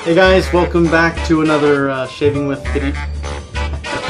Hey guys, welcome back to another shaving with video.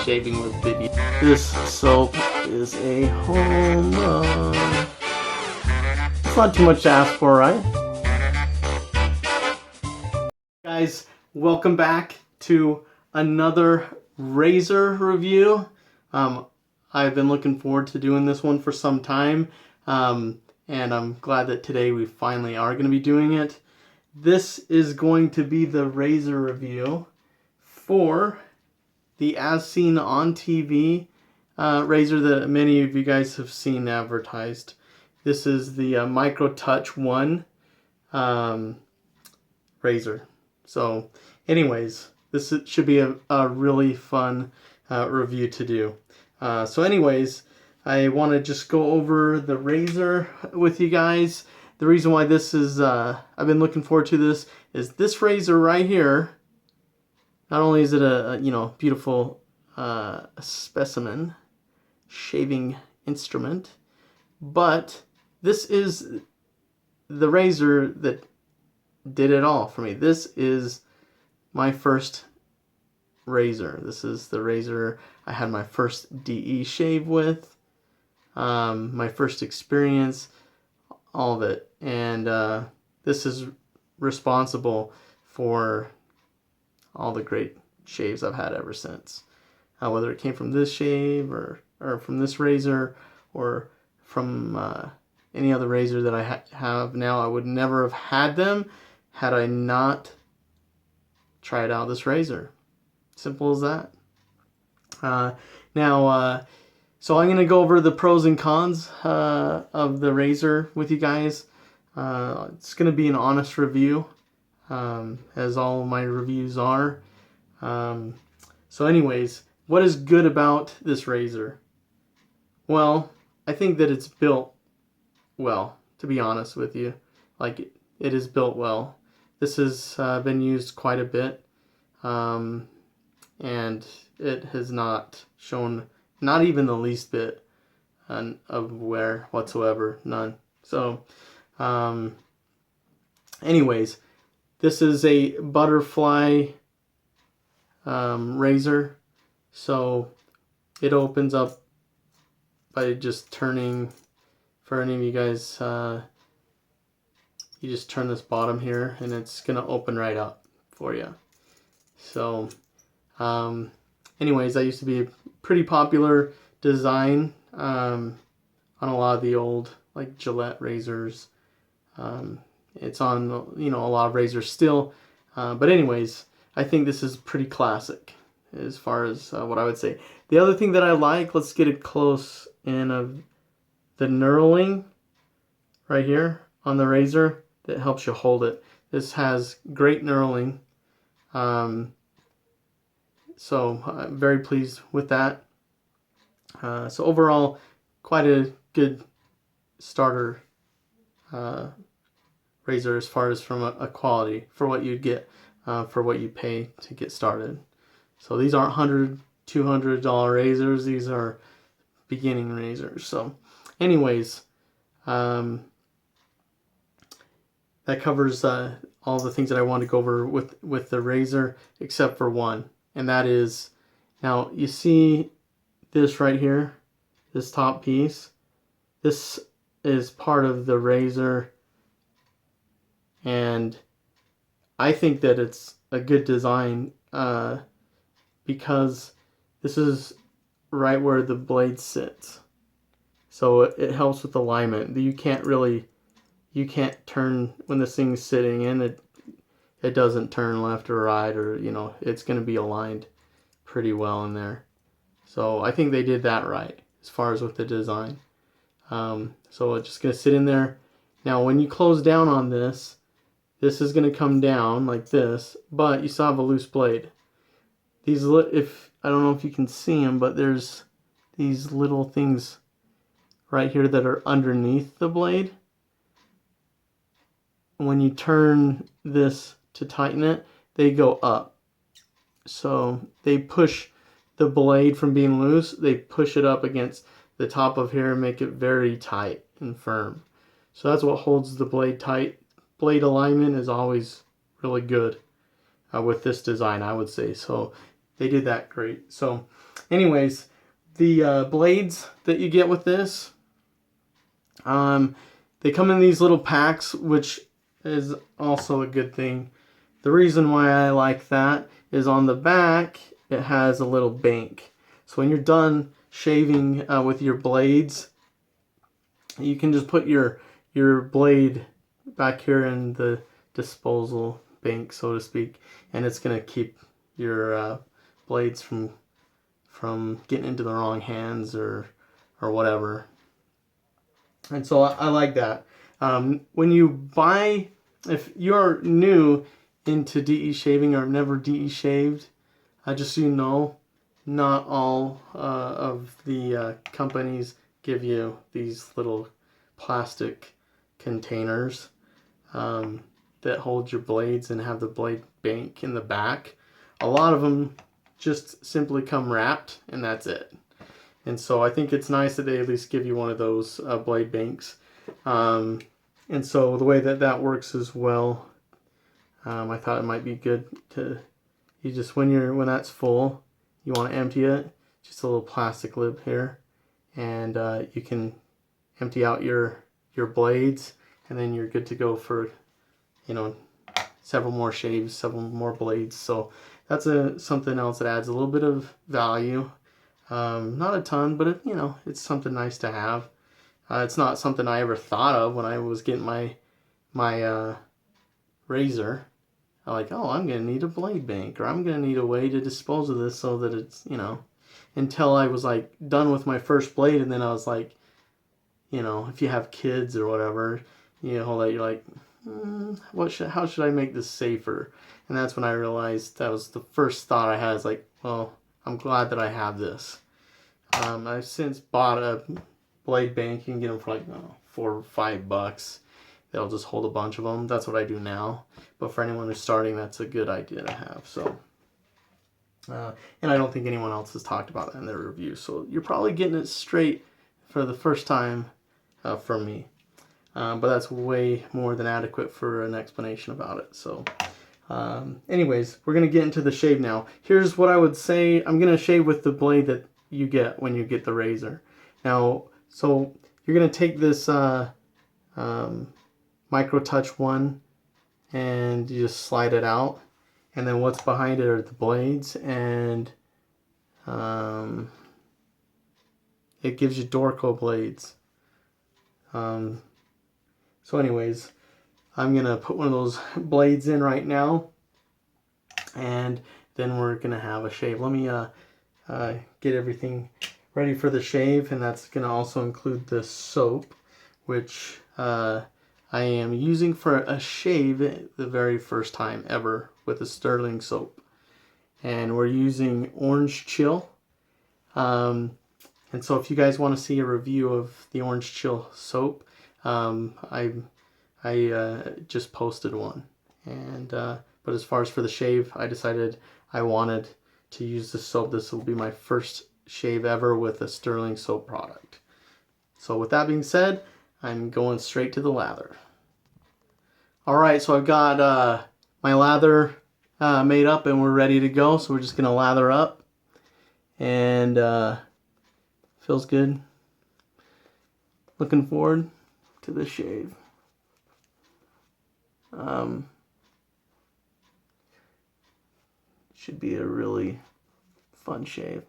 Shaving with video. This soap is a home run. It's not too much to ask for, right? Guys, welcome back to another razor review. I've been looking forward to doing this one for some time, and I'm glad that today we finally are going to be doing it. This is going to be the razor review for the As Seen on TV razor that many of you guys have seen advertised. This is the Micro Touch 1 razor. So anyways, this should be a really fun review to do. So anyways, I want to just go over the razor with you guys. The reason why this is, I've been looking forward to this, is this razor right here. Not only is it a beautiful specimen, shaving instrument, but this is the razor that did it all for me. This is my first razor. This is the razor I had my first DE shave with, my first experience, all of it, and this is responsible for all the great shaves I've had ever since. Whether it came from this shave or from this razor or from any other razor that I have now, I would never have had them had I not tried out this razor. Simple as that. So I'm going to go over the pros and cons of the razor with you guys. It's going to be an honest review, as all of my reviews are. So anyways, what is good about this razor? Well, I think that it's built well, to be honest with you. Like, it is built well. This has been used quite a bit, and it has not shown not even the least bit of wear whatsoever, none. So, anyways, this is a butterfly razor, so it opens up by just turning. For any of you guys, you just turn this bottom here, and it's gonna open right up for you. So, anyways, that used to be a pretty popular design on a lot of the old like Gillette razors. It's on a lot of razors still, but anyways, I think this is pretty classic as far as what I would say. The other thing that I like, let's get it close in, of the knurling right here on the razor that helps you hold it. This has great knurling. So I'm very pleased with that. So overall, quite a good starter razor as far as from a quality for what you'd get for what you pay to get started. So these aren't $100, $200 razors. These are beginning razors. So anyways, that covers all the things that I want to go over with the razor, except for one. And that is, now you see this right here, this top piece. This is part of the razor, and I think that it's a good design because this is right where the blade sits. So it helps with alignment. You can't turn when this thing's sitting in it. It doesn't turn left or right, or it's going to be aligned pretty well in there. So I think they did that right as far as with the design. So it's just going to sit in there. Now when you close down on this, this is going to come down like this, but you still have a loose blade. I don't know if you can see them, but there's these little things right here that are underneath the blade. When you turn this to tighten it, they go up. So they push the blade from being loose, they push it up against the top of here and make it very tight and firm. So that's what holds the blade tight. Blade alignment is always really good. with this design, I would say. So they did that great. So anyways, the blades that you get with this, they come in these little packs, which is also a good thing. The reason why I like that is on the back, it has a little bank. So when you're done shaving with your blades, you can just put your blade back here in the disposal bank, so to speak, and it's going to keep your blades from getting into the wrong hands or whatever. And so I like that. When you buy, if you're new into DE shaving or have never DE shaved, just so you know, not all of the companies give you these little plastic containers that hold your blades and have the blade bank in the back. A lot of them just simply come wrapped, and that's it. And so I think it's nice that they at least give you one of those blade banks. And so the way that works as well, I thought it might be good to, you just, when that's full, you want to empty it, just a little plastic lid here, and you can empty out your blades, and then you're good to go for, several more shaves, several more blades. So that's something else that adds a little bit of value. Not a ton, but it's something nice to have. It's not something I ever thought of when I was getting my razor. I'm like, oh, I'm gonna need a blade bank, or I'm gonna need a way to dispose of this so that it's, until I was like done with my first blade, and then I was like, if you have kids or whatever, that you're like, how should I make this safer? And that's when I realized, that was the first thought I had, is like, well, I'm glad that I have this. I've since bought a blade bank. You can get them for like $4 or $5. They'll just hold a bunch of them. That's what I do now. But for anyone who's starting, that's a good idea to have. So, and I don't think anyone else has talked about that in their review. So you're probably getting it straight for the first time from me. But that's way more than adequate for an explanation about it. So anyways, we're going to get into the shave now. Here's what I would say. I'm going to shave with the blade that you get when you get the razor. Now, so you're going to take this Micro Touch one, and you just slide it out. And then what's behind it are the blades, and it gives you Dorco blades. So anyways, I'm going to put one of those blades in right now, and then we're going to have a shave. Let me get everything ready for the shave, and that's going to also include the soap, which I am using for a shave the very first time ever with a Sterling soap. And we're using Orange Chill. And so if you guys want to see a review of the Orange Chill soap, I just posted one. And but as far as for the shave, I decided I wanted to use the soap. This will be my first shave ever with a Sterling soap product. So with that being said, I'm going straight to the lather. Alright, so I've got my lather made up, and we're ready to go. So we're just going to lather up, and feels good. Looking forward to this shave. Should be a really fun shave.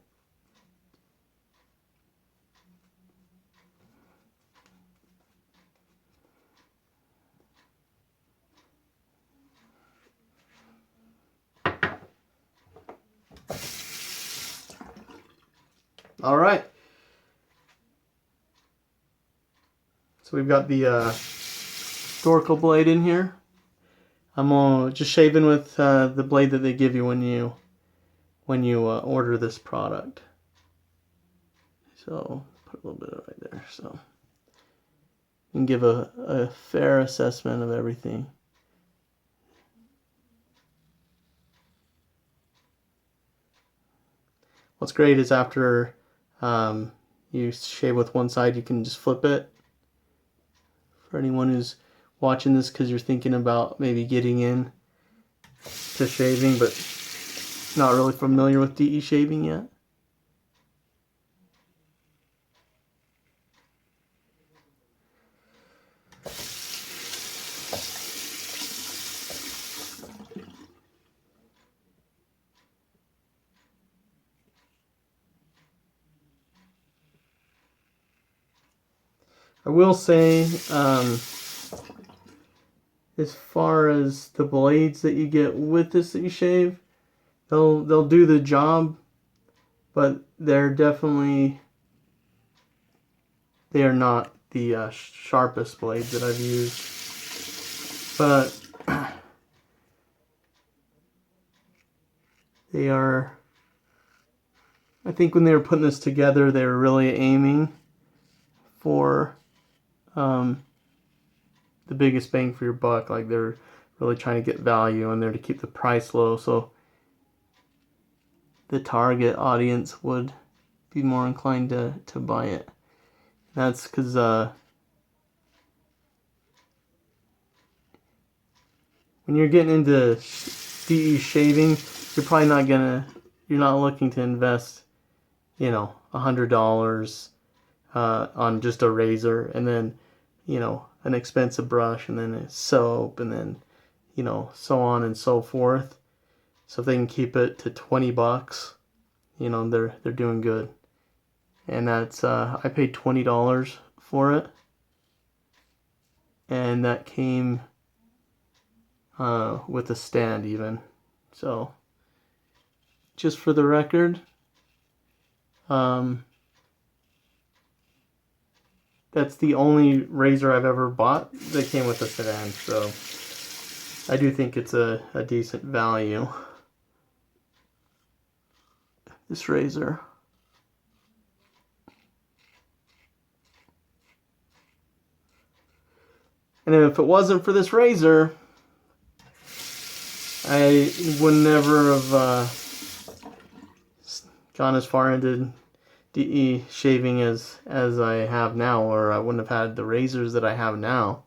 All right. So we've got the Dorco blade in here. I'm just shaving with the blade that they give you when you order this product. So put a little bit right there, so you can give a fair assessment of everything. What's great is after you shave with one side, you can just flip it. For anyone who's watching this because you're thinking about maybe getting in to shaving, but not really familiar with DE shaving yet. I will say, as far as the blades that you get with this that you shave, they'll do the job, but they are not the sharpest blades that I've used. But they are, I think when they were putting this together, they were really aiming for the biggest bang for your buck. Like, they're really trying to get value in there to keep the price low, so the target audience would be more inclined to buy it. That's because when you're getting into DE shaving, you're not looking to invest, $100 on just a razor, and then, an expensive brush, and then a soap, and then, so on and so forth. So if they can keep it to $20, they're doing good. And that's I paid $20 for it, and that came with a stand even. So just for the record, that's the only razor I've ever bought that came with a stand. So I do think it's a decent value, this razor. And if it wasn't for this razor, I would never have gone as far into DE shaving as I have now, or I wouldn't have had the razors that I have now.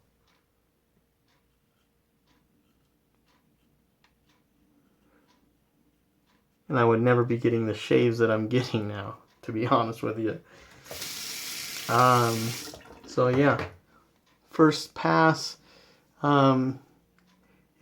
And I would never be getting the shaves that I'm getting now, to be honest with you. So yeah, first pass,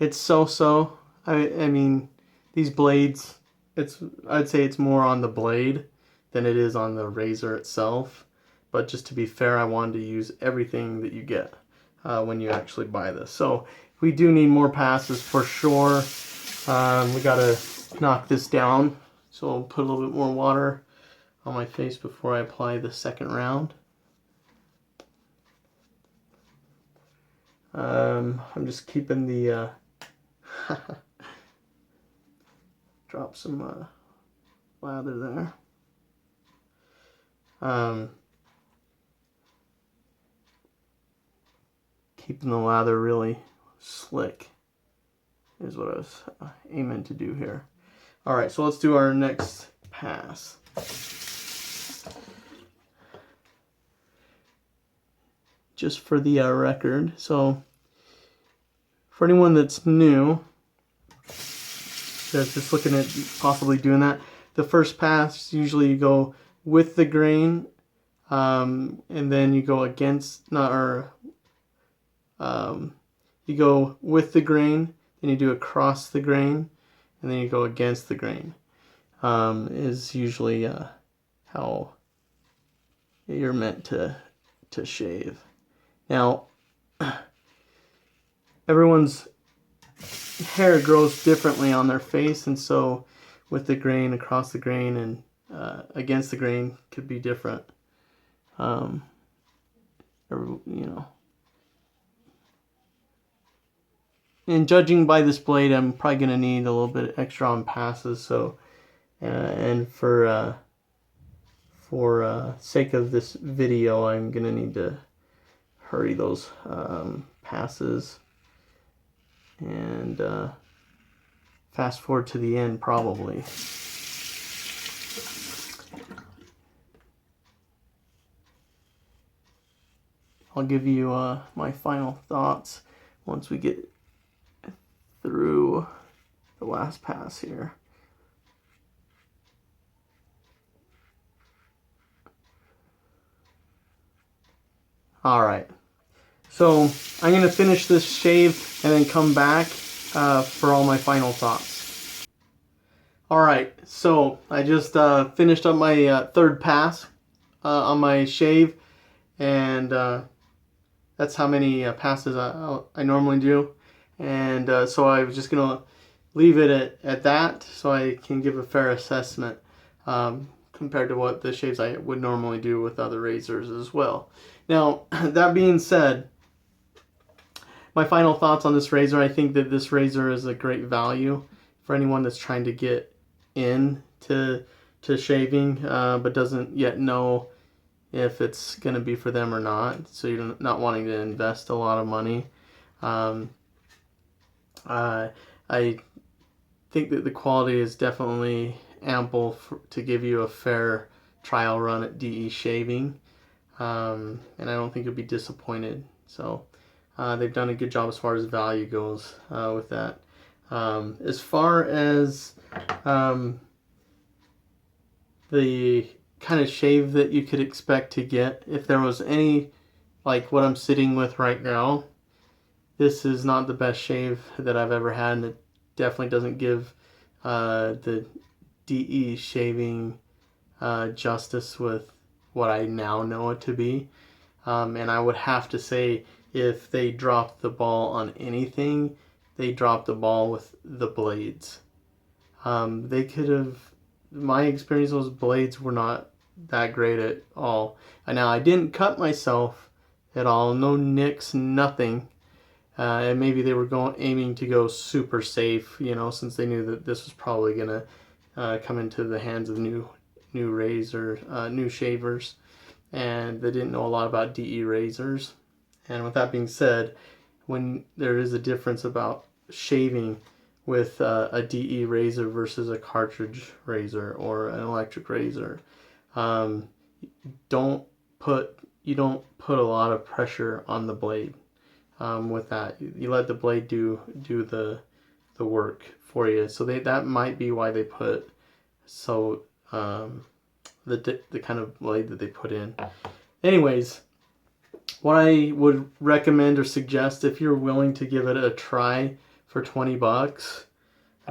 it's so-so. I mean, these blades, I'd say it's more on the blade than it is on the razor itself. But just to be fair, I wanted to use everything that you get when you actually buy this. So we do need more passes for sure. We gotta knock this down. So I'll put a little bit more water on my face before I apply the second round. I'm just keeping the drop some lather there. Keeping the lather really slick is what I was aiming to do here. Alright, so let's do our next pass. Just for the record, so for anyone that's new, that's just looking at possibly doing that, the first pass, usually you go with the grain, and then you go against, you go with the grain, then you do across the grain, and then you go against the grain, is usually how you're meant to shave. Now, everyone's hair grows differently on their face, and so with the grain, across the grain, and against the grain could be different. And judging by this blade, I'm probably going to need a little bit extra on passes, so and for sake of this video, I'm going to need to hurry those passes and fast forward to the end probably. I'll give you my final thoughts once we get through the last pass here. All right. So I'm going to finish this shave and then come back for all my final thoughts. All right. So I just finished up my third pass on my shave, and that's how many passes I normally do. And so I was just going to leave it at that so I can give a fair assessment compared to what the shaves I would normally do with other razors as well. Now, that being said, my final thoughts on this razor, I think that this razor is a great value for anyone that's trying to get into shaving but doesn't yet know if it's going to be for them or not. So you're not wanting to invest a lot of money. I think that the quality is definitely ample to give you a fair trial run at DE Shaving. And I don't think you'll be disappointed. So they've done a good job as far as value goes with that. As far as the kind of shave that you could expect to get, if there was any like what I'm sitting with right now, this is not the best shave that I've ever had, and it definitely doesn't give the DE Shaving justice with what I now know it to be. And I would have to say, if they dropped the ball on anything, they dropped the ball with the blades. They could have, my experience, those blades were not that great at all. And now I didn't cut myself at all, no nicks, nothing. And maybe they were aiming to go super safe, you know, since they knew that this was probably gonna come into the hands of new shavers, and they didn't know a lot about DE razors. And with that being said, when there is a difference about shaving with a DE razor versus a cartridge razor or an electric razor, you don't put a lot of pressure on the blade. With that, you let the blade do the work for you. So that might be why they put the kind of blade that they put in. Anyways, what I would recommend or suggest, if you're willing to give it a try for 20 bucks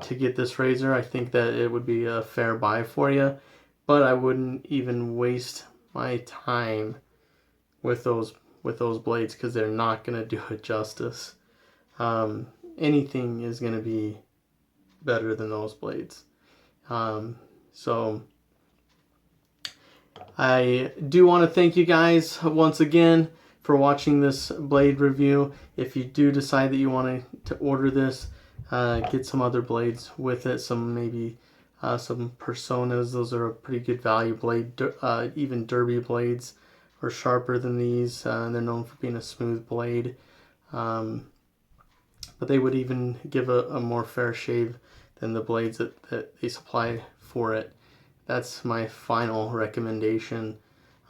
to get this razor, I think that it would be a fair buy for you. But I wouldn't even waste my time with those blades, because they're not going to do it justice. Anything is going to be better than those blades. So I do want to thank you guys once again for watching this blade review. If you do decide that you want to order this, get some other blades with it, maybe some Personas. Those are a pretty good value blade. Even Derby blades are sharper than these, and they're known for being a smooth blade. But they would even give a more fair shave than the blades that they supply for it. That's my final recommendation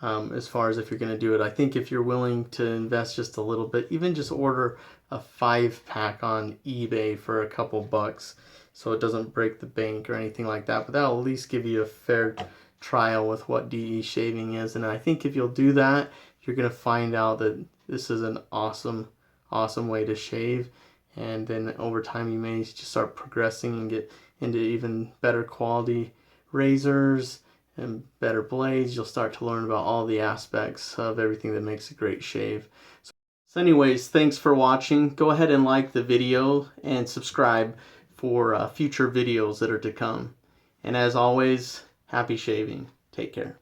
as far as if you're going to do it. I think if you're willing to invest just a little bit, even just order a 5-pack on eBay for a couple bucks so it doesn't break the bank or anything like that. But that'll at least give you a fair trial with what DE Shaving is. And I think if you'll do that, you're going to find out that this is an awesome way to shave. And then over time you may just start progressing and get into even better quality razors and better blades. You'll start to learn about all the aspects of everything that makes a great shave. So anyways, thanks for watching. Go ahead and like the video and subscribe for future videos that are to come. And as always, happy shaving. Take care.